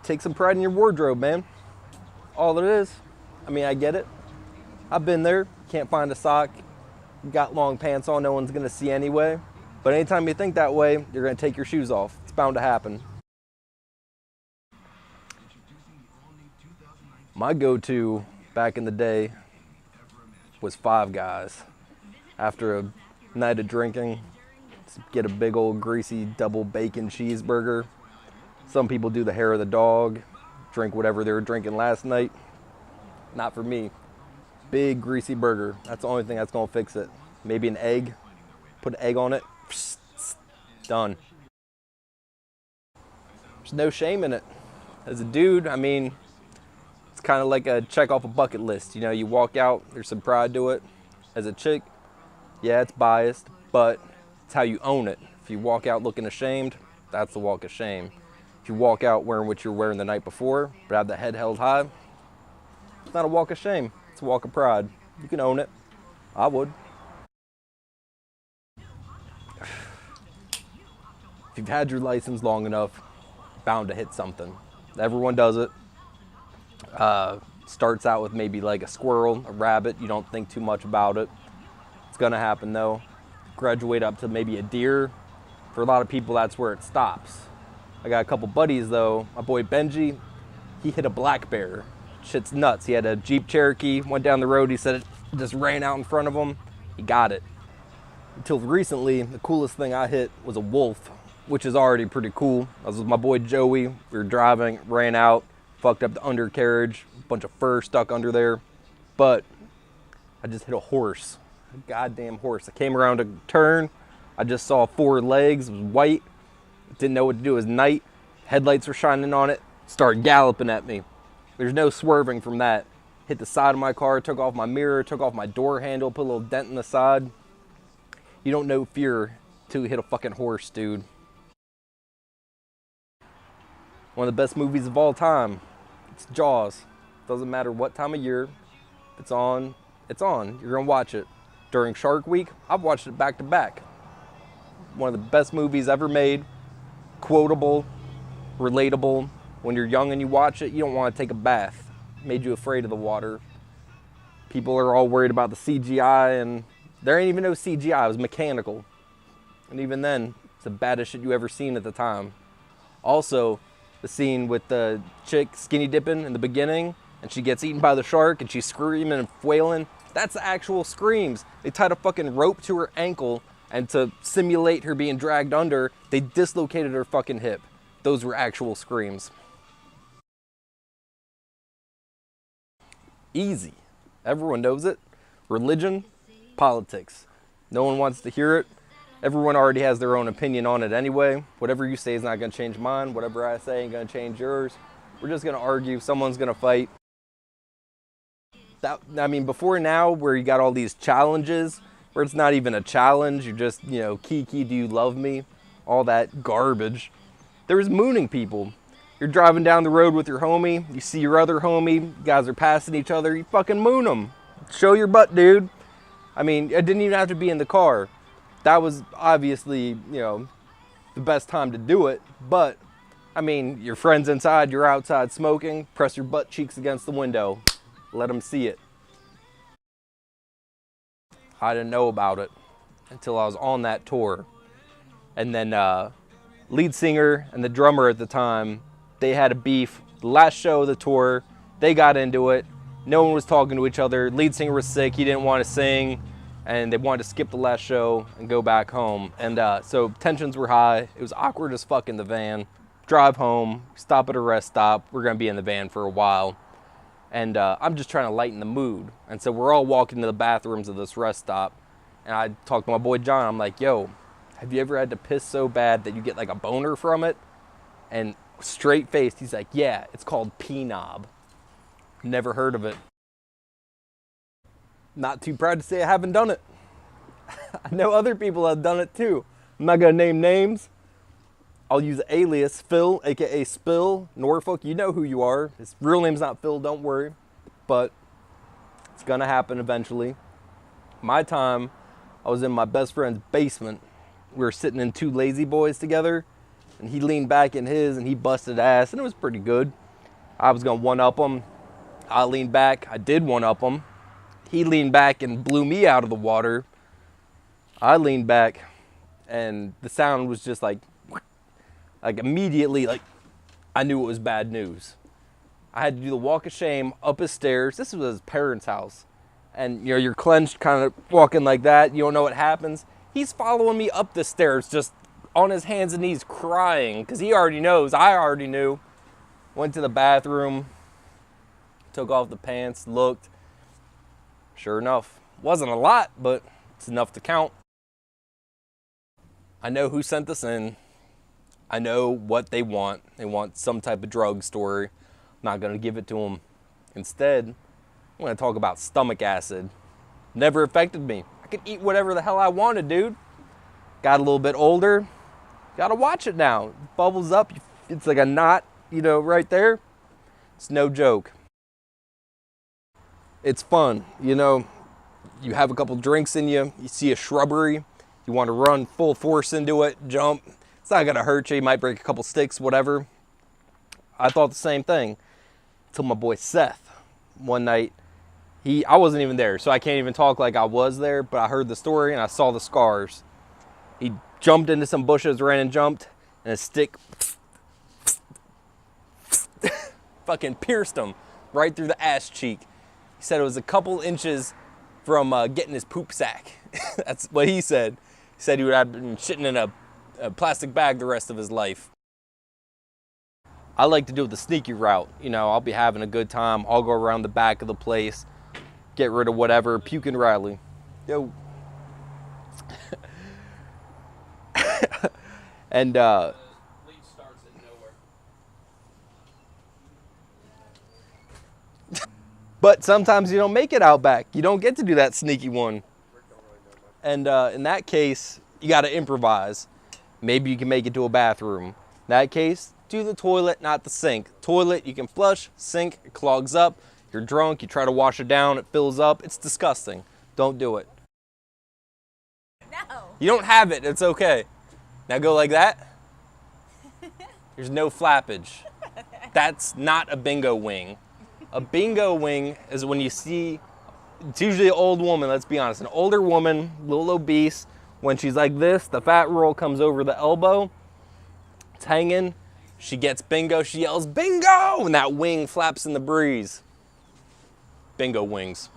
Take some pride in your wardrobe, man. All it is. I mean, I get it. I've been there. Can't find a sock. Got long pants on. No one's going to see anyway. But anytime you think that way, you're going to take your shoes off. It's bound to happen. My go-to back in the day was Five Guys. After a night of drinking, get a big old greasy double bacon cheeseburger. Some people do the hair of the dog, drink whatever they were drinking last night. Not for me. Big greasy burger. That's the only thing that's gonna fix it. Maybe an egg. Put an egg on it. Done. There's no shame in it. As a dude, I mean, it's kind of like a check off a bucket list. You know, you walk out, there's some pride to it. As a chick, yeah, it's biased, but it's how you own it. If you walk out looking ashamed, that's the walk of shame. If you walk out wearing what you're wearing the night before, but have the head held high, it's not a walk of shame. It's a walk of pride. You can own it. I would. If you've had your license long enough, bound to hit something. Everyone does it. Starts out with maybe like a squirrel, a rabbit. You don't think too much about it. It's gonna happen though. Graduate up to maybe a deer. For a lot of people, that's where it stops. I got a couple buddies though. My boy Benji, he hit a black bear. Shit's nuts. He had a Jeep Cherokee, went down the road. He said it just ran out in front of him. He got it. Until recently, the coolest thing I hit was a wolf, which is already pretty cool. I was with my boy Joey. We were driving, ran out, fucked up the undercarriage, a bunch of fur stuck under there. But I just hit a horse, a goddamn horse. I came around a turn. I just saw 4 legs. It was white. Didn't know what to do. It was night. Headlights were shining on it. Started galloping at me. There's no swerving from that. Hit the side of my car, took off my mirror, took off my door handle, put a little dent in the side. You don't know fear till you hit a fucking horse, dude. One of the best movies of all time. It's Jaws. Doesn't matter what time of year. If it's on, it's on. You're gonna watch it. During Shark Week, I've watched it back to back. One of the best movies ever made. Quotable, relatable. When you're young and you watch it, you don't want to take a bath. Made you afraid of the water. People are all worried about the CGI, and there ain't even no CGI. It was mechanical. And even then, it's the baddest shit you ever seen at the time. Also, the scene with the chick skinny dipping in the beginning, and she gets eaten by the shark, and she's screaming and wailing. That's the actual screams. They tied a fucking rope to her ankle, and to simulate her being dragged under, they dislocated her fucking hip. Those were actual screams. Easy. Everyone knows it. Religion, politics. No one wants to hear it. Everyone already has their own opinion on it anyway. Whatever you say is not going to change mine. Whatever I say ain't going to change yours. We're just going to argue. Someone's going to fight. I mean, before now, where you got all these challenges, where it's not even a challenge, you're just, you know, Kiki, do you love me? All that garbage. There was mooning people. You're driving down the road with your homie, you see your other homie, you guys are passing each other, you fucking moon them. Show your butt, dude. I mean, it didn't even have to be in the car. That was obviously, you know, the best time to do it. But, I mean, your friend's inside, you're outside smoking, press your butt cheeks against the window. Let them see it. I didn't know about it until I was on that tour. And then lead singer and the drummer at the time, they had a beef. The last show of the tour, they got into it. No one was talking to each other. Lead singer was sick. He didn't want to sing. And they wanted to skip the last show and go back home. And so tensions were high. It was awkward as fuck in the van. Drive home, stop at a rest stop. We're going to be in the van for a while. And I'm just trying to lighten the mood. And so we're all walking to the bathrooms of this rest stop. And I talked to my boy John. I'm like, yo, have you ever had to piss so bad that you get like a boner from it? And straight faced, he's like, yeah, it's called P-knob. Never heard of it. Not too proud to say I haven't done it. I know other people have done it too. I'm not gonna name names. I'll use alias Phil, aka Spill, Norfolk. You know who you are. His real name's not Phil, don't worry. But it's gonna happen eventually. My time, I was in my best friend's basement. We were sitting in 2 lazy boys together, and he leaned back in his and he busted ass, and it was pretty good. I was gonna one-up him. I leaned back, I did one-up him. He leaned back and blew me out of the water. I leaned back, and the sound was just like immediately, like I knew it was bad news. I had to do the walk of shame up his stairs. This was his parents' house. And you know, you're clenched, kind of walking like that. You don't know what happens. He's following me up the stairs, just on his hands and knees crying, because he already knows. I already knew. Went to the bathroom, took off the pants, looked. Sure enough, wasn't a lot, but it's enough to count. I know who sent this in. I know what they want. They want some type of drug story. I'm not going to give it to them. Instead, I'm going to talk about stomach acid. Never affected me. I could eat whatever the hell I wanted, dude. Got a little bit older. Got to watch it now. It bubbles up. It's like a knot, you know, right there. It's no joke. It's fun, you know. You have a couple drinks in you. You see a shrubbery. You want to run full force into it, jump. It's not going to hurt you. You might break a couple sticks, whatever. I thought the same thing until my boy Seth one night. I wasn't even there, so I can't even talk like I was there, but I heard the story and I saw the scars. He jumped into some bushes, ran and jumped, and a stick fucking pierced him right through the ass cheek. He said it was a couple inches from getting his poop sack. That's what he said. He said he would have been shitting in a plastic bag the rest of his life. I like to do the sneaky route. You know, I'll be having a good time. I'll go around the back of the place, get rid of whatever, puke and Riley. Yo. And Lead starts in nowhere. but sometimes you don't make it out back. You don't get to do that sneaky one. And in that case, you got to improvise. Maybe you can make it to a bathroom. In that case, do the toilet, not the sink. Toilet, you can flush. Sink, it clogs up. You're drunk, you try to wash it down, it fills up. It's disgusting. Don't do it. No. You don't have it, it's okay. Now go like that. There's no flappage. That's not a bingo wing. A bingo wing is when you see, it's usually an old woman, let's be honest, an older woman, a little obese. When she's like this, the fat roll comes over the elbow. It's hanging. She gets bingo, she yells, bingo! And that wing flaps in the breeze. Bingo wings.